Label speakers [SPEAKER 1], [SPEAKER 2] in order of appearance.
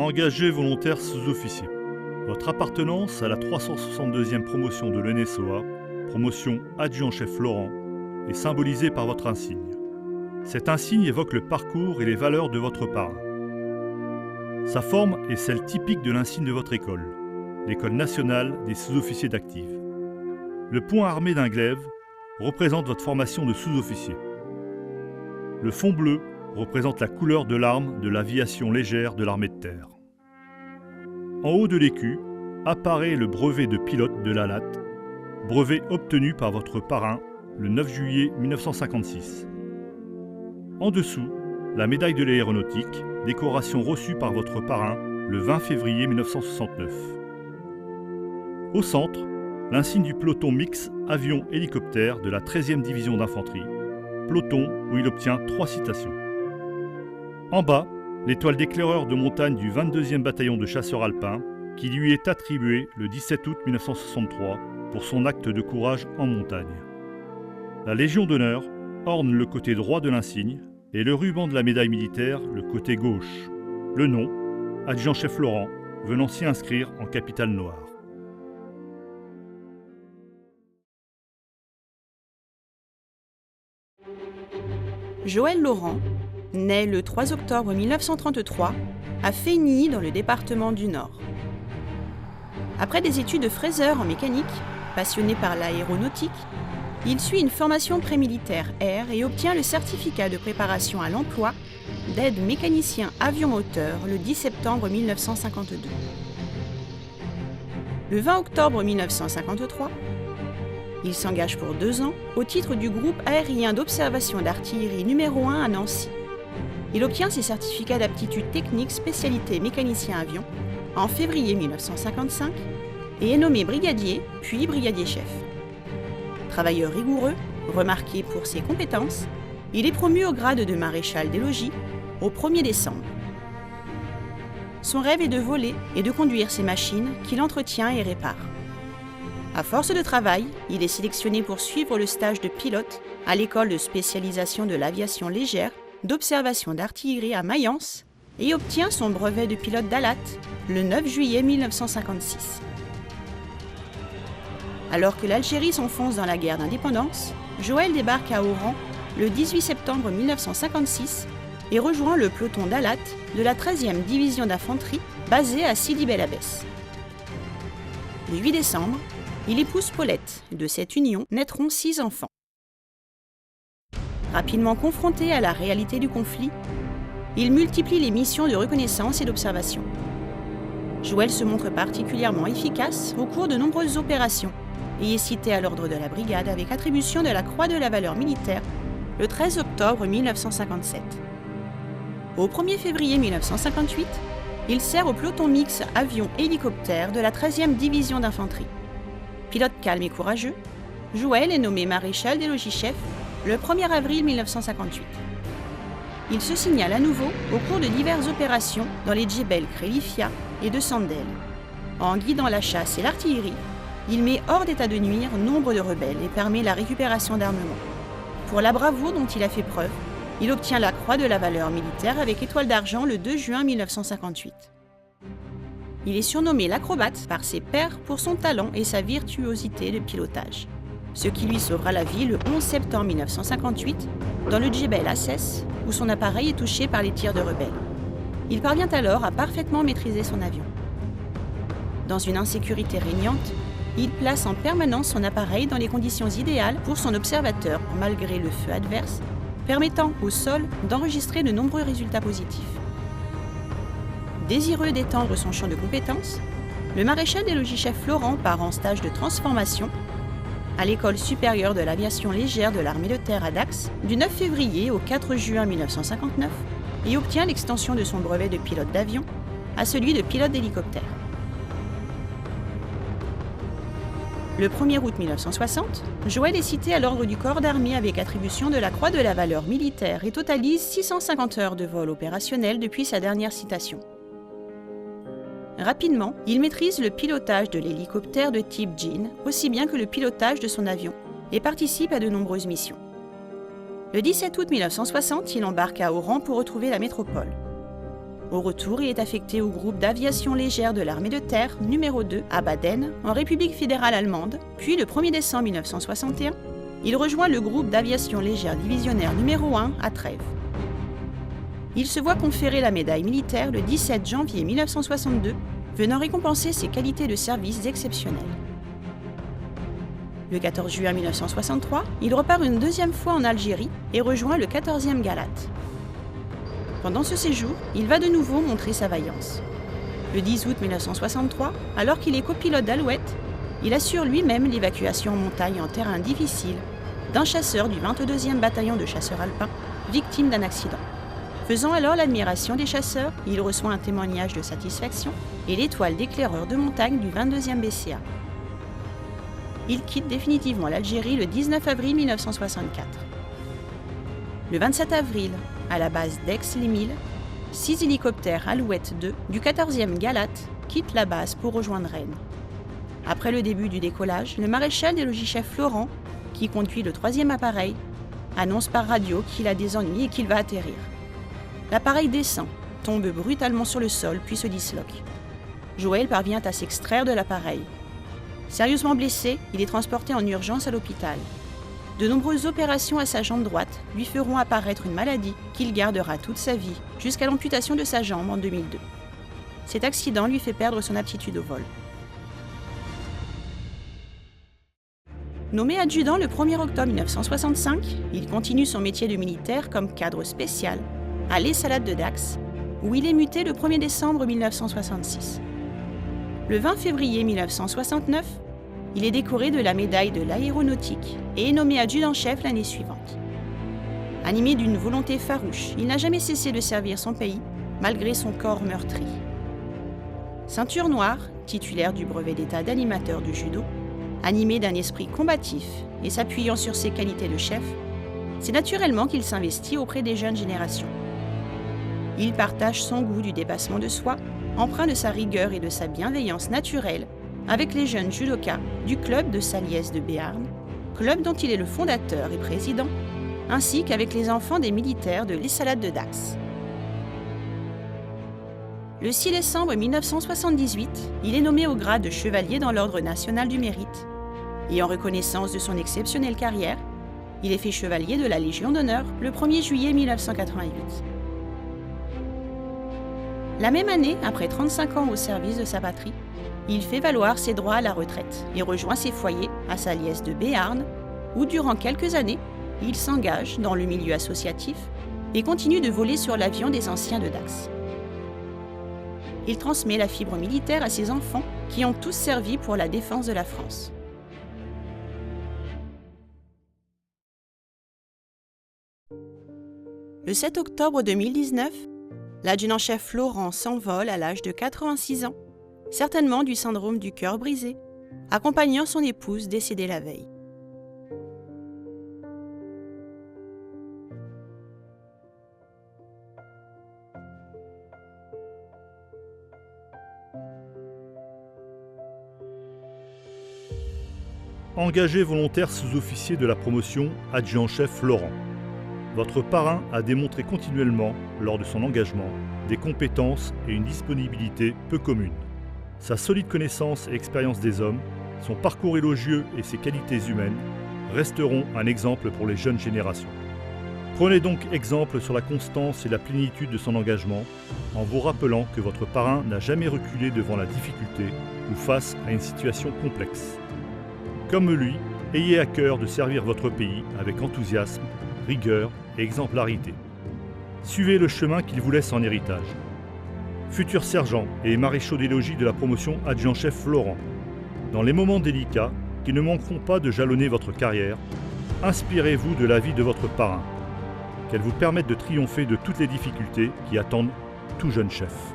[SPEAKER 1] Engagé volontaire sous-officier. Votre appartenance à la 362e promotion de l'ENSOA, promotion adjudant-chef Laurent, est symbolisée par votre insigne. Cet insigne évoque le parcours et les valeurs de votre parrain. Sa forme est celle typique de l'insigne de votre école, l'École nationale des sous-officiers d'active. Le point armé d'un glaive représente votre formation de sous-officier. Le fond bleu représente la couleur de l'arme de l'aviation légère de l'armée de terre. En haut de l'écu apparaît le brevet de pilote de l'ALAT, brevet obtenu par votre parrain le 9 juillet 1956. En dessous, la médaille de l'aéronautique, décoration reçue par votre parrain le 20 février 1969. Au centre, l'insigne du peloton mix avion-hélicoptère de la 13e division d'infanterie, peloton où il obtient 3 citations. En bas, l'étoile d'éclaireur de montagne du 22e bataillon de chasseurs alpins qui lui est attribuée le 17 août 1963 pour son acte de courage en montagne. La Légion d'honneur orne le côté droit de l'insigne et le ruban de la médaille militaire le côté gauche. Le nom, adjudant-chef Laurent, venant s'y inscrire en capitale noire.
[SPEAKER 2] Joël Laurent naît le 3 octobre 1933 à Feigny dans le département du Nord. Après des études de fraiseur en mécanique, passionné par l'aéronautique, il suit une formation prémilitaire air et obtient le certificat de préparation à l'emploi d'aide mécanicien avion-moteur le 10 septembre 1952. Le 20 octobre 1953, il s'engage pour 2 ans au titre du groupe aérien d'observation d'artillerie numéro 1 à Nancy. Il obtient ses certificats d'aptitude technique spécialité mécanicien avion en février 1955 et est nommé brigadier, puis brigadier-chef. Travailleur rigoureux, remarqué pour ses compétences, il est promu au grade de maréchal des logis au 1er décembre. Son rêve est de voler et de conduire ses machines qu'il entretient et répare. À force de travail, il est sélectionné pour suivre le stage de pilote à l'école de spécialisation de l'aviation légère d'observation d'artillerie à Mayence et obtient son brevet de pilote d'ALAT le 9 juillet 1956. Alors que l'Algérie s'enfonce dans la guerre d'indépendance, Joël débarque à Oran le 18 septembre 1956 et rejoint le peloton d'ALAT de la 13e division d'infanterie basée à Sidi Bel Abbès. Le 8 décembre, il épouse Paulette. De cette union naîtront 6 enfants. Rapidement confronté à la réalité du conflit, il multiplie les missions de reconnaissance et d'observation. Joël se montre particulièrement efficace au cours de nombreuses opérations et est cité à l'ordre de la brigade avec attribution de la Croix de la valeur militaire le 13 octobre 1957. Au 1er février 1958, il sert au peloton mix avion-hélicoptère de la 13e division d'infanterie. Pilote calme et courageux, Joël est nommé maréchal des logis-chefs le 1er avril 1958. Il se signale à nouveau au cours de diverses opérations dans les djebels Khelifia et de Sandel. En guidant la chasse et l'artillerie, il met hors d'état de nuire nombre de rebelles et permet la récupération d'armements. Pour la bravoure dont il a fait preuve, il obtient la Croix de la valeur militaire avec étoile d'argent le 2 juin 1958. Il est surnommé l'acrobate par ses pairs pour son talent et sa virtuosité de pilotage, ce qui lui sauvera la vie le 11 septembre 1958 dans le djebel Assès où son appareil est touché par les tirs de rebelles. Il parvient alors à parfaitement maîtriser son avion. Dans une insécurité régnante, il place en permanence son appareil dans les conditions idéales pour son observateur malgré le feu adverse, permettant au sol d'enregistrer de nombreux résultats positifs. Désireux d'étendre son champ de compétences, le maréchal des logis-chefs Laurent part en stage de transformation à l'École supérieure de l'aviation légère de l'armée de terre à Dax du 9 février au 4 juin 1959 et obtient l'extension de son brevet de pilote d'avion à celui de pilote d'hélicoptère. Le 1er août 1960, Joël est cité à l'ordre du corps d'armée avec attribution de la Croix de la valeur militaire et totalise 650 heures de vol opérationnel depuis sa dernière citation. Rapidement, il maîtrise le pilotage de l'hélicoptère de type Jean, aussi bien que le pilotage de son avion, et participe à de nombreuses missions. Le 17 août 1960, il embarque à Oran pour retrouver la métropole. Au retour, il est affecté au groupe d'aviation légère de l'armée de terre numéro 2 à Baden, en République fédérale allemande, puis le 1er décembre 1961, il rejoint le groupe d'aviation légère divisionnaire numéro 1 à Trèves. Il se voit conférer la médaille militaire le 17 janvier 1962, venant récompenser ses qualités de service exceptionnelles. Le 14 juin 1963, il repart une deuxième fois en Algérie et rejoint le 14e Galate. Pendant ce séjour, il va de nouveau montrer sa vaillance. Le 10 août 1963, alors qu'il est copilote d'Alouette, il assure lui-même l'évacuation en montagne en terrain difficile d'un chasseur du 22e bataillon de chasseurs alpins, victime d'un accident. Faisant alors l'admiration des chasseurs, il reçoit un témoignage de satisfaction et l'étoile d'éclaireur de montagne du 22e BCA. Il quitte définitivement l'Algérie le 19 avril 1964. Le 27 avril, à la base d'Aix-les-Milles, 6 hélicoptères Alouette 2 du 14e Galate quittent la base pour rejoindre Rennes. Après le début du décollage, le maréchal des logis-chefs Florent, qui conduit le 3e appareil, annonce par radio qu'il a des ennuis et qu'il va atterrir. L'appareil descend, tombe brutalement sur le sol puis se disloque. Joël parvient à s'extraire de l'appareil. Sérieusement blessé, il est transporté en urgence à l'hôpital. De nombreuses opérations à sa jambe droite lui feront apparaître une maladie qu'il gardera toute sa vie, jusqu'à l'amputation de sa jambe en 2002. Cet accident lui fait perdre son aptitude au vol. Nommé adjudant le 1er octobre 1965, il continue son métier de militaire comme cadre spécial à l'Essalade de Dax, où il est muté le 1er décembre 1966. Le 20 février 1969, il est décoré de la médaille de l'aéronautique et est nommé adjudant-chef l'année suivante. Animé d'une volonté farouche, il n'a jamais cessé de servir son pays, malgré son corps meurtri. Ceinture noire, titulaire du brevet d'état d'animateur du judo, animé d'un esprit combatif et s'appuyant sur ses qualités de chef, c'est naturellement qu'il s'investit auprès des jeunes générations. Il partage son goût du dépassement de soi, empreint de sa rigueur et de sa bienveillance naturelle, avec les jeunes judokas du club de Saliès de Béarn, club dont il est le fondateur et président, ainsi qu'avec les enfants des militaires de l'Essalade de Dax. Le 6 décembre 1978, il est nommé au grade de chevalier dans l'Ordre national du mérite, et en reconnaissance de son exceptionnelle carrière, il est fait chevalier de la Légion d'honneur le 1er juillet 1988. La même année, après 35 ans au service de sa patrie, il fait valoir ses droits à la retraite et rejoint ses foyers à Saliès de Béarn, où durant quelques années, il s'engage dans le milieu associatif et continue de voler sur l'avion des anciens de Dax. Il transmet la fibre militaire à ses enfants qui ont tous servi pour la défense de la France. Le 7 octobre 2019, l'adjudant-chef Florent s'envole à l'âge de 86 ans, certainement du syndrome du cœur brisé, accompagnant son épouse décédée la veille.
[SPEAKER 1] Engagé volontaire sous-officier de la promotion adjudant-chef Laurent. Votre parrain a démontré continuellement, lors de son engagement, des compétences et une disponibilité peu communes. Sa solide connaissance et expérience des hommes, son parcours élogieux et ses qualités humaines resteront un exemple pour les jeunes générations. Prenez donc exemple sur la constance et la plénitude de son engagement en vous rappelant que votre parrain n'a jamais reculé devant la difficulté ou face à une situation complexe. Comme lui, ayez à cœur de servir votre pays avec enthousiasme, rigueur et exemplarité. Suivez le chemin qu'il vous laisse en héritage. Futur sergent et maréchaux des logis de la promotion adjudant-chef Laurent, dans les moments délicats qui ne manqueront pas de jalonner votre carrière, inspirez-vous de la vie de votre parrain, qu'elle vous permette de triompher de toutes les difficultés qui attendent tout jeune chef.